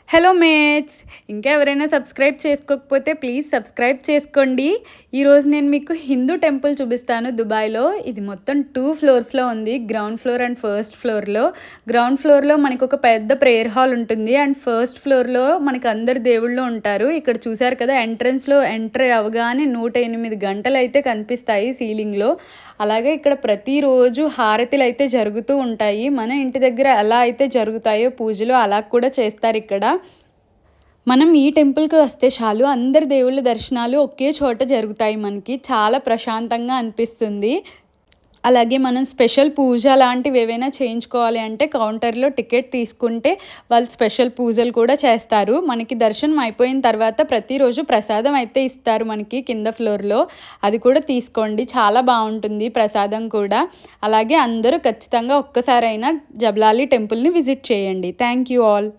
Hello mates, ఇంకా ఎవరైనా subscribe చేసుకోకపోతే ప్లీజ్ సబ్స్క్రైబ్ చేసుకోండి. ఈరోజు నేను మీకు హిందూ టెంపుల్ చూపిస్తాను దుబాయ్లో. ఇది మొత్తం 2 ఫ్లోర్స్లో ఉంది, గ్రౌండ్ ఫ్లోర్ అండ్ ఫస్ట్ ఫ్లోర్లో. గ్రౌండ్ ఫ్లోర్లో మనకు ఒక పెద్ద ప్రేయర్ హాల్ ఉంటుంది అండ్ ఫస్ట్ ఫ్లోర్లో మనకి అందరు దేవుళ్ళు ఉంటారు. ఇక్కడ చూసారు కదా, ఎంట్రన్స్లో ఎంటర్ అవగానే 108 గంటలు అయితే కనిపిస్తాయి సీలింగ్లో. అలాగే ఇక్కడ ప్రతిరోజు హారతులు అయితే జరుగుతూ ఉంటాయి. మన ఇంటి దగ్గర ఎలా అయితే జరుగుతాయో పూజలు అలా కూడా చేస్తారు ఇక్కడ. మనం ఈ టెంపుల్కి వస్తే చాలు, అందరి దేవుళ్ళ దర్శనాలు ఒకే చోట జరుగుతాయి. మనకి చాలా ప్రశాంతంగా అనిపిస్తుంది. అలాగే మనం స్పెషల్ పూజ లాంటివి ఏవైనా చేయించుకోవాలి అంటే కౌంటర్లో టికెట్ తీసుకుంటే వాళ్ళు స్పెషల్ పూజలు కూడా చేస్తారు. మనకి దర్శనం అయిపోయిన తర్వాత ప్రతిరోజు ప్రసాదం అయితే ఇస్తారు మనకి కింద ఫ్లోర్లో. అది కూడా తీసుకోండి, చాలా బాగుంటుంది ప్రసాదం కూడా. అలాగే అందరూ ఖచ్చితంగా ఒక్కసారైనా జబ్లాలి టెంపుల్ని విజిట్ చేయండి. Thank you all.